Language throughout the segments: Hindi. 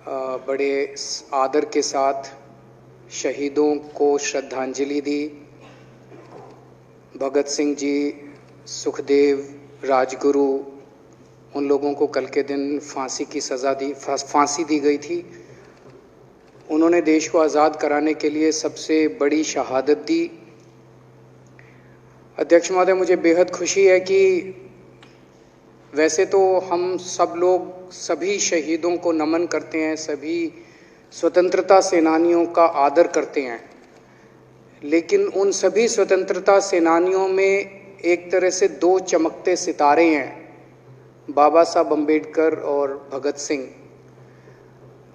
बड़े आदर के साथ शहीदों को श्रद्धांजलि दी। भगत सिंह जी, सुखदेव, राजगुरु, उन लोगों को कल के दिन फांसी दी गई थी। उन्होंने देश को आज़ाद कराने के लिए सबसे बड़ी शहादत दी। अध्यक्ष महोदय, मुझे बेहद खुशी है कि वैसे तो हम सब लोग सभी शहीदों को नमन करते हैं, सभी स्वतंत्रता सेनानियों का आदर करते हैं, लेकिन उन सभी स्वतंत्रता सेनानियों में एक तरह से दो चमकते सितारे हैं, बाबा साहब अम्बेडकर और भगत सिंह।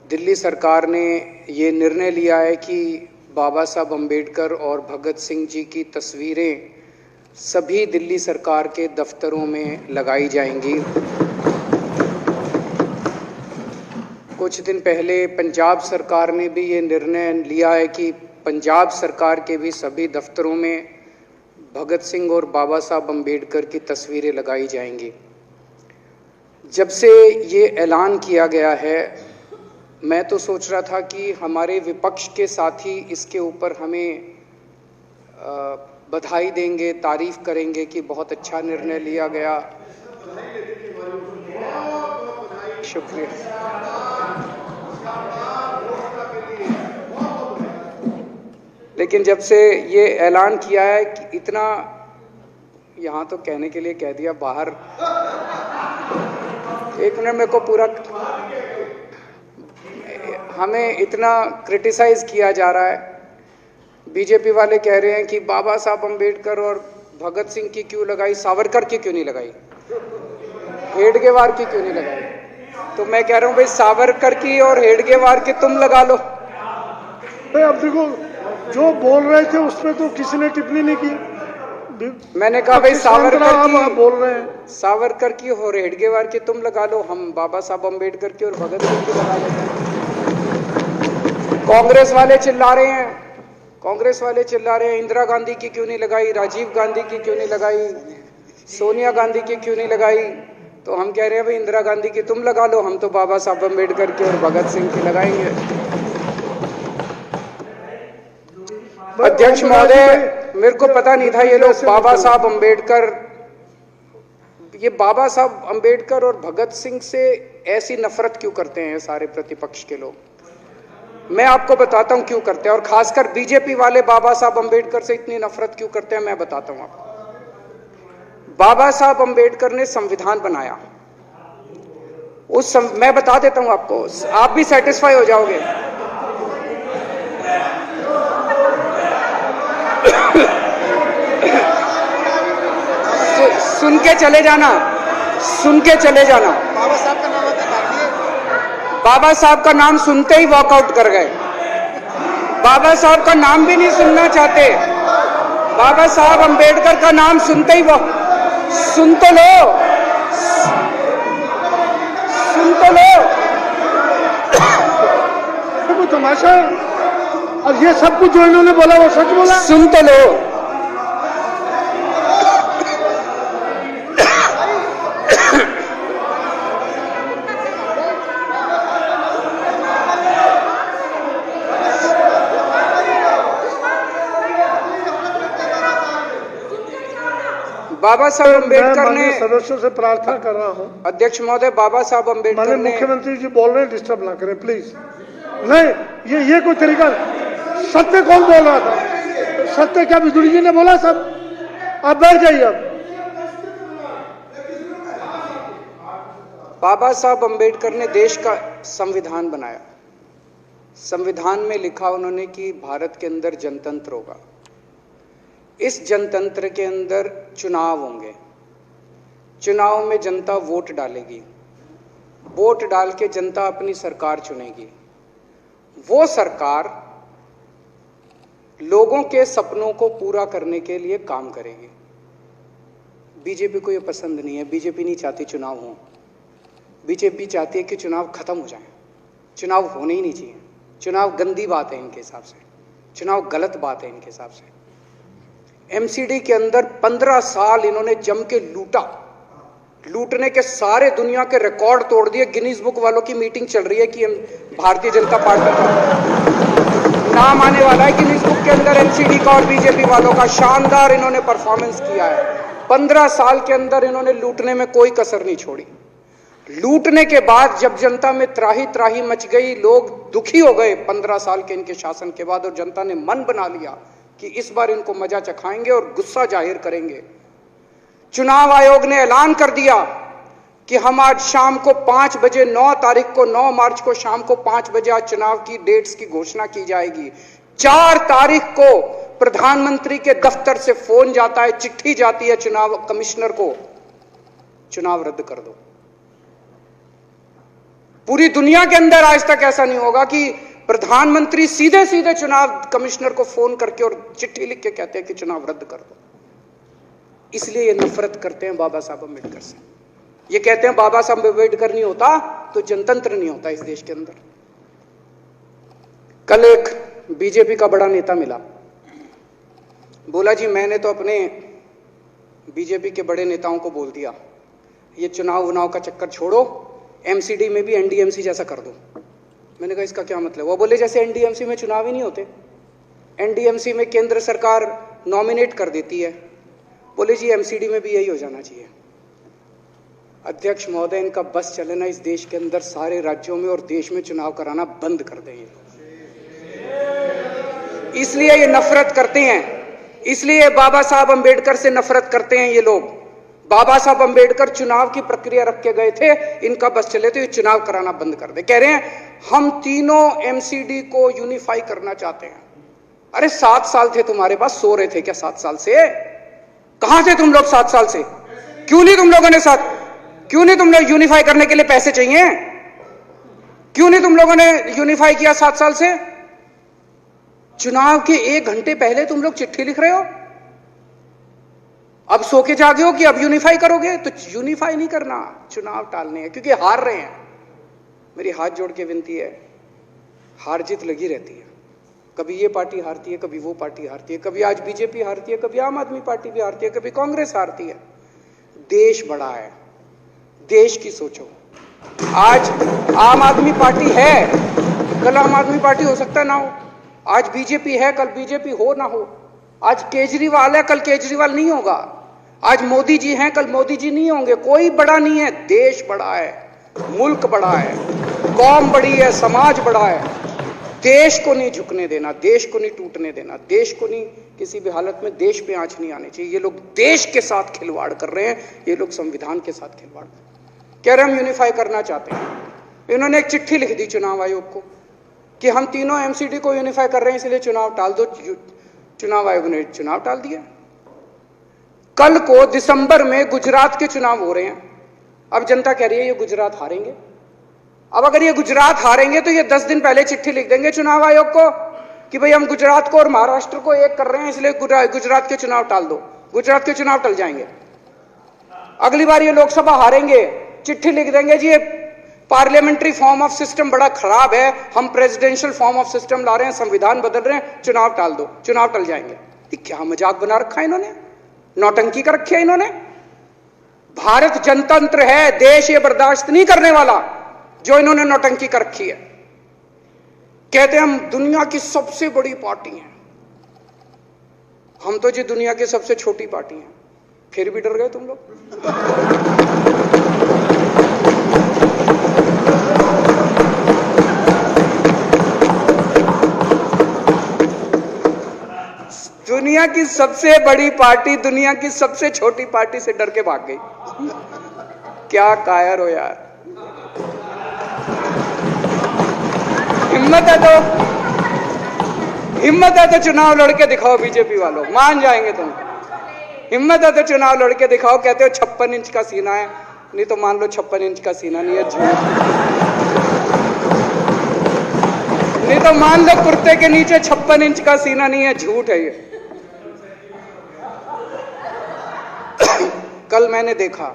दिल्ली सरकार ने ये निर्णय लिया है कि बाबा साहब अम्बेडकर और भगत सिंह जी की तस्वीरें सभी दिल्ली सरकार के दफ्तरों में लगाई जाएंगी। कुछ दिन पहले पंजाब सरकार ने भी ये निर्णय लिया है कि पंजाब सरकार के भी सभी दफ्तरों में भगत सिंह और बाबा साहब अम्बेडकर की तस्वीरें लगाई जाएंगी। जब से ये ऐलान किया गया है, मैं तो सोच रहा था कि हमारे विपक्ष के साथी इसके ऊपर हमें बधाई देंगे, तारीफ करेंगे कि बहुत अच्छा निर्णय लिया गया। शुक्रिया। लेकिन जब से ये ऐलान किया है कि इतना, यहाँ तो कहने के लिए कह दिया, बाहर एक मिनट मेरे को पूरा, हमें इतना क्रिटिसाइज किया जा रहा है। बीजेपी वाले कह रहे हैं कि बाबा साहब अम्बेडकर और भगत सिंह की क्यों लगाई, सावरकर की क्यों नहीं लगाई, हेडगेवार की क्यों नहीं लगाई। तो मैं कह रहा हूं भाई, सावरकर की और हेडगेवार की तुम लगा लो। अब देखो, जो बोल रहे थे उसमें तो किसी ने टिप्पणी नहीं की। मैंने कहा भाई सावरकर की बोल रहे हैं, सावरकर की और हेडगेवार की तुम लगा लो, हम बाबा साहब अम्बेडकर की और भगत सिंह की लगा लेते हैं। कांग्रेस वाले चिल्ला रहे हैं, इंदिरा गांधी की क्यों नहीं लगाई, राजीव गांधी की क्यों नहीं लगाई, सोनिया गांधी की क्यों नहीं लगाई। तो हम कह रहे हैं भाई, इंदिरा गांधी की तुम लगा लो, हम तो बाबा साहब अम्बेडकर की और भगत सिंह की लगाएंगे। अध्यक्ष महोदय, मेरे को पता नहीं था ये लोग बाबा साहब अम्बेडकर और भगत सिंह से ऐसी नफरत क्यों करते हैं सारे प्रतिपक्ष के लोग। मैं आपको बताता हूं क्यों करते हैं, और खासकर बीजेपी वाले बाबा साहब अम्बेडकर से इतनी नफरत क्यों करते हैं, मैं बताता हूं आपको। बाबा साहब अम्बेडकर ने संविधान बनाया, मैं बता देता हूं आपको, आप भी सेटिस्फाई हो जाओगे। सुन के चले जाना। बाबा साहब का नाम सुनते ही वॉकआउट कर गए। बाबा साहब का नाम भी नहीं सुनना चाहते। बाबा साहब अम्बेडकर का नाम सुनते ही सुन तो लो। तो तमाशा, और ये सब कुछ जो इन्होंने बोला वो सच बोला। सुन तो लो। बाबा साहब अम्बेडकर ने, सदस्यों से प्रार्थना कर रहा हूं, अध्यक्ष महोदय, बाबा साहब अम्बेडकर ने, मुख्यमंत्री जी बोल रहे हैं, डिस्टर्ब ना करें प्लीज। नहीं, ये कोई तरीका। सत्य कौन बोल रहा था? सत्य क्या बिजुली जी ने बोला? सब आप बैठ जाइए। अब बाबा साहब अम्बेडकर ने देश का संविधान बनाया। संविधान में लिखा उन्होंने कि भारत के अंदर जनतंत्र होगा। इस जनतंत्र के अंदर चुनाव होंगे। चुनाव में जनता वोट डालेगी। वोट डाल के जनता अपनी सरकार चुनेगी। वो सरकार लोगों के सपनों को पूरा करने के लिए काम करेगी। बीजेपी को ये पसंद नहीं है। बीजेपी नहीं चाहती चुनाव हो। बीजेपी चाहती है कि चुनाव खत्म हो जाए। चुनाव होने ही नहीं चाहिए। चुनाव गंदी बात है इनके हिसाब से। चुनाव गलत बात है इनके हिसाब से। एमसीडी के अंदर 15 साल इन्होंने जम के लूटा। लूटने के सारे दुनिया के रिकॉर्ड तोड़ दिए। गिनीज बुक वालों की मीटिंग चल रही है कि भारतीय जनता पार्टी का नाम आने वाला है गिनीज बुक के अंदर, एनसीडी का और बीजेपी वालों का। शानदार इन्होंने परफॉर्मेंस किया है। 15 साल के अंदर इन्होंने लूटने में कोई कसर नहीं छोड़ी। लूटने के बाद जब जनता में त्राही त्राही मच गई, लोग दुखी हो गए 15 साल के इनके शासन के बाद, और जनता ने मन बना लिया कि इस बार इनको मजा चखाएंगे और गुस्सा जाहिर करेंगे। चुनाव आयोग ने ऐलान कर दिया कि हम आज शाम को 5 बजे 9 तारीख को 9 मार्च को शाम को 5 बजे आज चुनाव की डेट्स की घोषणा की जाएगी। 4 तारीख को प्रधानमंत्री के दफ्तर से फोन जाता है, चिट्ठी जाती है चुनाव कमिश्नर को, चुनाव रद्द कर दो। पूरी दुनिया के अंदर आज तक ऐसा नहीं होगा कि प्रधानमंत्री सीधे सीधे चुनाव कमिश्नर को फोन करके और चिट्ठी लिख के कहते हैं कि चुनाव रद्द कर दो। इसलिए ये नफरत करते हैं बाबा साहब अम्बेडकर से। ये कहते हैं बाबा साहब अम्बेडकर नहीं होता तो जनतंत्र नहीं होता इस देश के अंदर। कल एक बीजेपी का बड़ा नेता मिला, बोला जी मैंने तो अपने बीजेपी के बड़े नेताओं को बोल दिया ये चुनाव का चक्कर छोड़ो, एमसीडी में भी एनडीएमसी जैसा कर दो। मैंने कहा इसका क्या मतलब? वो बोले जैसे एनडीएमसी में चुनाव ही नहीं होते, एनडीएमसी में केंद्र सरकार नॉमिनेट कर देती है, बोले जी एमसीडी में भी यही हो जाना चाहिए। अध्यक्ष महोदय, इनका बस चले ना इस देश के अंदर सारे राज्यों में और देश में चुनाव कराना बंद कर दें। इसलिए ये नफरत करते हैं, इसलिए बाबा साहब अम्बेडकर से नफरत करते हैं ये लोग। बाबा साहब अम्बेडकर चुनाव की प्रक्रिया रख के गए थे, इनका बस चले तो ये चुनाव कराना बंद कर दे। कह रहे हैं हम तीनों एमसीडी को यूनिफाई करना चाहते हैं। अरे 7 साल थे तुम्हारे पास, सो रहे थे क्या 7 साल से? कहां थे तुम लोग 7 साल से? क्यों नहीं तुम लोगों ने क्यों नहीं तुम लोग यूनिफाई करने के लिए पैसे चाहिए? क्यों नहीं तुम लोगों ने यूनिफाई किया 7 साल से? चुनाव के 1 घंटे पहले तुम लोग चिट्ठी लिख रहे हो, अब सो के जागे हो कि अब यूनिफाई करोगे। तो यूनिफाई नहीं करना, चुनाव टालने हैं, क्योंकि हार रहे हैं। मेरी हाथ जोड़ के विनती है, हार जीत लगी रहती है, कभी ये पार्टी हारती है, कभी वो पार्टी हारती है, कभी आज बीजेपी हारती है, कभी आम आदमी पार्टी भी हारती है, कभी कांग्रेस हारती है। देश बड़ा है, देश की सोचो। आज आम आदमी पार्टी है, कल आम आदमी पार्टी हो सकता ना हो। आज बीजेपी है, कल बीजेपी हो ना हो। आज केजरीवाल है, कल केजरीवाल नहीं होगा। आज मोदी जी हैं, कल मोदी जी नहीं होंगे। कोई बड़ा नहीं है, देश बड़ा है, मुल्क बड़ा है, कौम बड़ी है, समाज बड़ा है। देश को नहीं झुकने देना, देश को नहीं टूटने देना, देश को नहीं किसी भी हालत में देश पे आंच नहीं आनी चाहिए। ये लोग देश के साथ खिलवाड़ कर रहे हैं, ये लोग संविधान के साथ खिलवाड़ कह रहे हैं। हम यूनिफाई करना चाहते हैं। इन्होंने एक चिट्ठी लिख दी चुनाव आयोग को कि हम तीनों एमसीडी को यूनिफाई कर रहे हैं, इसलिए चुनाव टाल दो। चुनाव आयोग ने चुनाव टाल दिया। कल को दिसंबर में गुजरात के चुनाव हो रहे हैं। अब जनता कह रही है ये गुजरात हारेंगे। अब अगर ये गुजरात हारेंगे तो ये 10 दिन पहले चिट्ठी लिख देंगे चुनाव आयोग को कि भाई हम गुजरात को और महाराष्ट्र को एक कर रहे हैं, इसलिए गुजरात के चुनाव टाल दो। गुजरात के चुनाव टल जाएंगे। अगली बार ये लोकसभा हारेंगे, चिट्ठी लिख देंगे जी ये पार्लियामेंट्री फॉर्म ऑफ सिस्टम बड़ा खराब है, हम प्रेसिडेंशियल फॉर्म ऑफ सिस्टम ला रहे हैं, संविधान बदल रहे हैं, चुनाव टाल दो। चुनाव टल जाएंगे। ये क्या मजाक बना रखा है इन्होंने, नौटंकी कर रखी है इन्होंने। भारत जनतंत्र है, देश ये बर्दाश्त नहीं करने वाला जो इन्होंने नौटंकी कर रखी है। कहते हैं हम दुनिया की सबसे बड़ी पार्टी हैं, हम तो जी दुनिया की सबसे छोटी पार्टी हैं। फिर भी डर गए तुम लोग। दुनिया की सबसे बड़ी पार्टी दुनिया की सबसे छोटी पार्टी से डर के भाग गई। क्या कायर हो यार। हिम्मत है तो चुनाव लड़के दिखाओ बीजेपी वालों, मान जाएंगे तुम। हिम्मत है तो चुनाव लड़के दिखाओ। कहते हो 56 इंच का सीना है, नहीं तो मान लो 56 इंच का सीना नहीं है, झूठ। नहीं तो मान लो कुर्ते के नीचे 56 इंच का सीना नहीं है, झूठ है ये। कल मैंने देखा,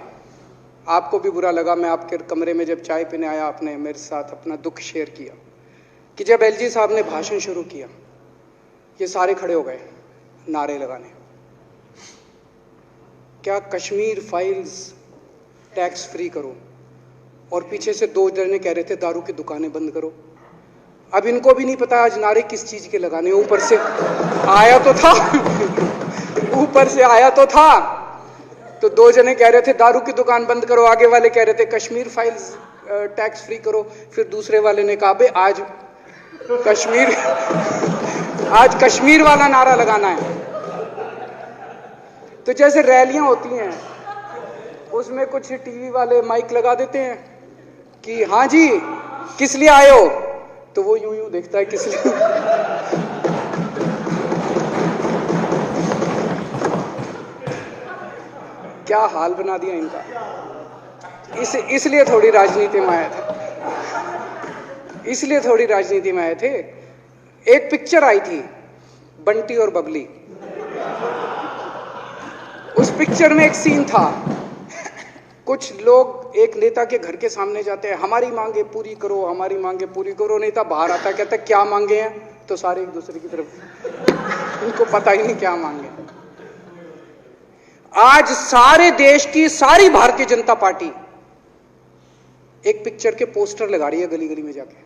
आपको भी बुरा लगा, मैं आपके कमरे में जब चाय पीने आया, आपने मेरे साथ अपना दुख शेयर किया कि जब एलजी साहब ने भाषण शुरू किया, ये सारे खड़े हो गए नारे लगाने। क्या कश्मीर फाइल्स टैक्स फ्री करो, और पीछे से 2 जने कह रहे थे दारू की दुकानें बंद करो। अब इनको भी नहीं पता आज नारे किस चीज के लगाने, ऊपर से आया तो था ऊपर से आया तो था। तो 2 जने कह रहे थे दारू की दुकान बंद करो, आगे वाले कह रहे थे कश्मीर फाइल्स टैक्स फ्री करो, फिर दूसरे वाले ने कहा बे आज कश्मीर वाला नारा लगाना है। तो जैसे रैलियां होती हैं उसमें कुछ टीवी वाले माइक लगा देते हैं कि हाँ जी किस लिए आए हो, तो वो यूं यूं देखता है किस लिए क्या हाल बना दिया इनका। इसलिए थोड़ी राजनीति में आए थे, इसलिए थोड़ी राजनीति में आए थे। एक पिक्चर आई थी बंटी और बबली, उस पिक्चर में एक सीन था, कुछ लोग एक नेता के घर के सामने जाते हैं, हमारी मांगे पूरी करो, हमारी मांगे पूरी करो। नेता बाहर आता कहता है क्या मांगे हैं, तो सारे एक दूसरे की तरफ, उनको पता ही नहीं क्या मांगे। आज सारे देश की सारी भारतीय जनता पार्टी एक पिक्चर के पोस्टर लगा रही है गली गली में जाके।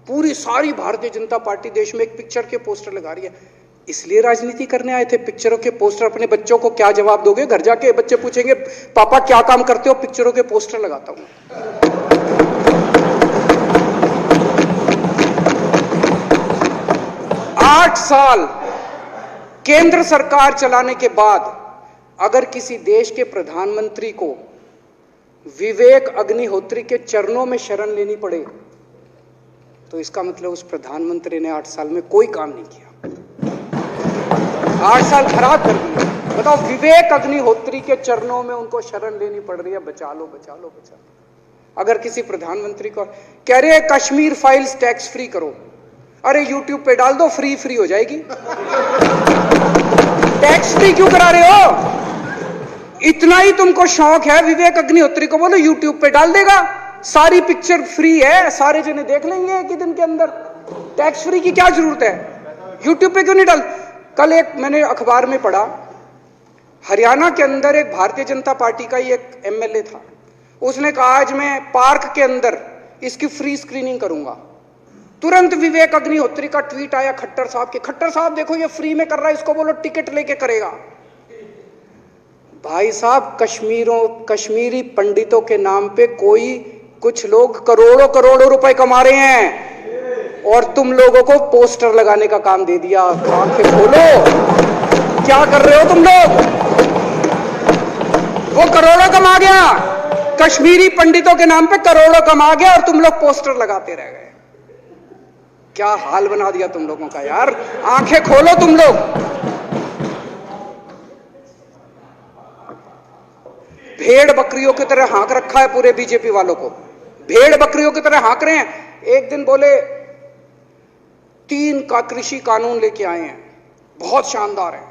पूरी सारी भारतीय जनता पार्टी देश में एक पिक्चर के पोस्टर लगा रही है। इसलिए राजनीति करने आए थे, पिक्चरों के पोस्टर। अपने बच्चों को क्या जवाब दोगे? घर जाके बच्चे पूछेंगे पापा क्या काम करते हो? पिक्चरों के पोस्टर लगाता हूं। 8 साल केंद्र सरकार चलाने के बाद अगर किसी देश के प्रधानमंत्री को विवेक अग्निहोत्री के चरणों में शरण लेनी पड़े तो इसका मतलब उस प्रधानमंत्री ने 8 साल में कोई काम नहीं किया, 8 साल खराब कर दिए। बताओ, विवेक अग्निहोत्री के चरणों में उनको शरण लेनी पड़ रही है, बचा लो बचा लो बचा लो। अगर किसी प्रधानमंत्री को कह रहे हैं कश्मीर फाइल्स टैक्स फ्री करो, अरे यूट्यूब पे डाल दो, फ्री हो जाएगी। टैक्स फ्री क्यों करा रहे हो? इतना ही तुमको शौक है, विवेक अग्निहोत्री को बोलो यूट्यूब पे डाल देगा, सारी पिक्चर फ्री है, सारे जने देख लेंगे एक ही दिन के अंदर। टैक्स फ्री की क्या जरूरत है? यूट्यूब पे क्यों नहीं डाल? कल एक मैंने अखबार में पढ़ा, हरियाणा के अंदर एक भारतीय जनता पार्टी का ही एक एमएलए था, उसने कहा आज मैं पार्क के अंदर इसकी फ्री स्क्रीनिंग करूंगा। तुरंत विवेक अग्निहोत्री का ट्वीट आया खट्टर साहब के, खट्टर साहब देखो ये फ्री में कर रहा है, इसको बोलो टिकट लेके करेगा। भाई साहब, कश्मीरी पंडितों के नाम पे कुछ लोग करोड़ों रुपए कमा रहे हैं और तुम लोगों को पोस्टर लगाने का काम दे दिया। आंखें खोलो, क्या कर रहे हो तुम लोग? वो करोड़ों कमा गया, कश्मीरी पंडितों के नाम पे करोड़ों कमा गया और तुम लोग पोस्टर लगाते रह गए। क्या हाल बना दिया तुम लोगों का यार, आंखें खोलो तुम लोग। भेड़ बकरियों की तरह हाँक रखा है पूरे बीजेपी वालों को, भेड़ बकरियों की तरह हाँक रहे हैं। एक दिन बोले 3 का कृषि कानून लेके आए हैं, बहुत शानदार है,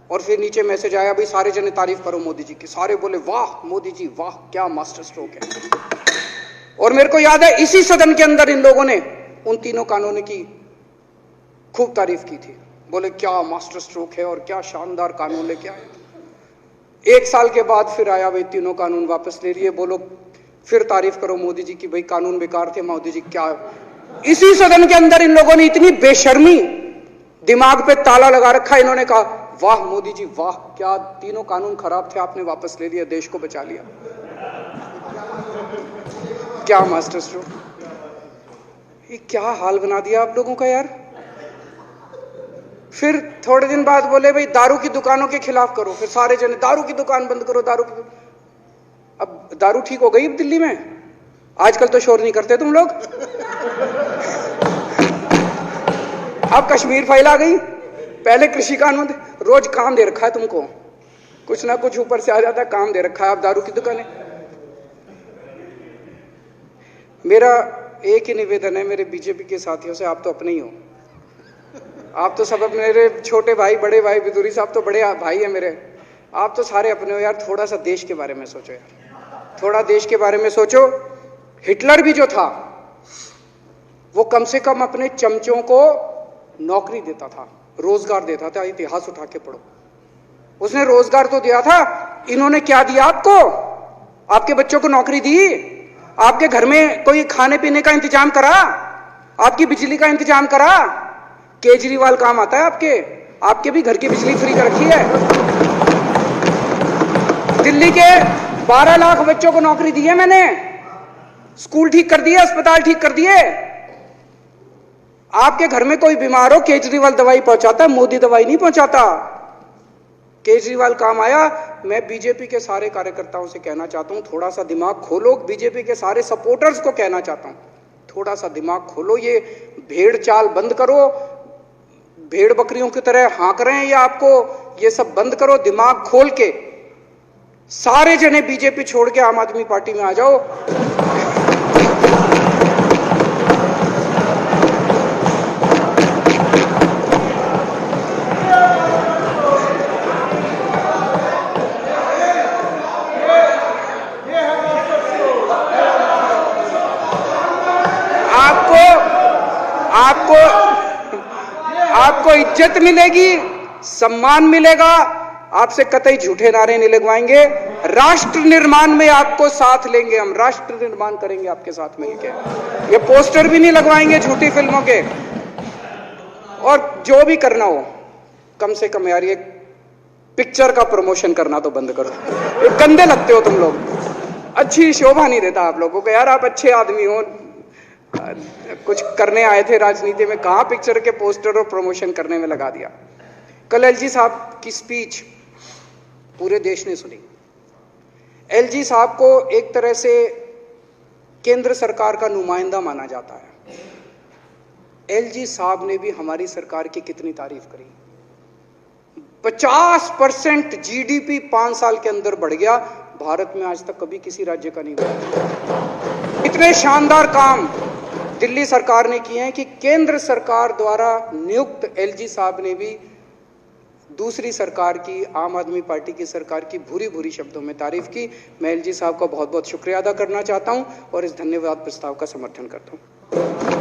और फिर नीचे मैसेज आया भाई सारे जने तारीफ करो मोदी जी की। सारे बोले वाह मोदी जी वाह, क्या मास्टर स्ट्रोक है। और मेरे को याद है इसी सदन के अंदर इन लोगों ने उन 3 कानूनों की खूब तारीफ की थी, बोले क्या मास्टर स्ट्रोक है और क्या शानदार कानून लेके आए। 1 साल के बाद फिर आया भाई 3 कानून वापस ले लिए, बोलो फिर तारीफ करो मोदी जी की, भाई कानून बेकार थे मोदी जी। क्या इसी सदन के अंदर इन लोगों ने इतनी बेशर्मी, दिमाग पे ताला लगा रखा, इन्होंने कहा वाह मोदी जी वाह, क्या 3 कानून खराब थे आपने वापस ले लिया, देश को बचा लिया। क्या मास्टर स्ट्रोक, ये क्या हाल बना दिया आप लोगों का यार। फिर थोड़े दिन बाद बोले भाई दारू की दुकानों के खिलाफ करो, फिर सारे जने दारू की दुकान बंद करो, अब दारू ठीक हो गई दिल्ली में? आजकल तो शोर नहीं करते तुम लोग। अब कश्मीर फाइल आ गई, पहले कृषि कानून, रोज काम दे रखा है तुमको, कुछ ना कुछ ऊपर से आ जाता है, काम दे रखा है। अब दारू की दुकानें। मेरा एक ही निवेदन है मेरे बीजेपी के साथियों से, आप तो अपने ही हो, आप तो सब अपने, मेरे छोटे भाई बड़े भाई विदुरी साहब तो बड़े भाई है मेरे, आप तो सारे अपने हो यार। थोड़ा सा देश के बारे में सोचो यार, थोड़ा देश के बारे में सोचो। हिटलर भी जो था वो कम से कम अपने चमचों को नौकरी देता था, रोजगार देता था। इतिहास उठा के पढ़ो, उसने रोजगार तो दिया था, इन्होंने क्या दिया आपको? आपके बच्चों को नौकरी दी? आपके घर में कोई खाने पीने का इंतजाम करा? आपकी बिजली का इंतजाम करा? केजरीवाल काम आता है आपके? आपके भी घर की बिजली फ्री कर रखी है। दिल्ली के 12 लाख बच्चों को नौकरी दी है मैंने, स्कूल ठीक कर दिए, अस्पताल ठीक कर दिए। आपके घर में कोई बीमार हो, केजरीवाल दवाई पहुंचाता है, मोदी दवाई नहीं पहुंचाता। केजरीवाल काम आया। मैं बीजेपी के सारे कार्यकर्ताओं से कहना चाहता हूं, थोड़ा सा दिमाग खोलो। बीजेपी के सारे सपोर्टर्स को कहना चाहता हूं, थोड़ा सा दिमाग खोलो। ये भेड़ चाल बंद करो, भेड़ बकरियों की तरह हाँक रहे हैं ये आपको, ये सब बंद करो। दिमाग खोल के सारे जने बीजेपी छोड़ के आम आदमी पार्टी में आ जाओ। आपको इज्जत मिलेगी, सम्मान मिलेगा। आपसे कतई झूठे नारे नहीं लगवाएंगे। राष्ट्र निर्माण में आपको साथ लेंगे हम, राष्ट्र निर्माण करेंगे आपके साथ मिलकर। ये पोस्टर भी नहीं लगवाएंगे झूठी फिल्मों के। और जो भी करना हो, कम से कम यार ये पिक्चर का प्रमोशन करना तो बंद करो। ये गंदे लगते हो तुम लोग, अच्छी शोभा नहीं देता आप लोगों को। यार आप अच्छे आदमी हो, कुछ करने आए थे राजनीति में, कहां पिक्चर के पोस्टर और प्रमोशन करने में लगा दिया। कल एलजी साहब की स्पीच पूरे देश ने सुनी। एलजी साहब को एक तरह से केंद्र सरकार का नुमाइंदा माना जाता है। एलजी साहब ने भी हमारी सरकार की कितनी तारीफ करी। 50% जीडीपी 5 साल के अंदर बढ़ गया। भारत में आज तक कभी किसी राज्य का नहीं हुआ। इतने शानदार काम दिल्ली सरकार ने किए हैं कि केंद्र सरकार द्वारा नियुक्त एलजी साहब ने भी दूसरी सरकार की, आम आदमी पार्टी की सरकार की भूरी भूरी शब्दों में तारीफ की। मैं एलजी साहब का बहुत बहुत शुक्रिया अदा करना चाहता हूं और इस धन्यवाद प्रस्ताव का समर्थन करता हूं।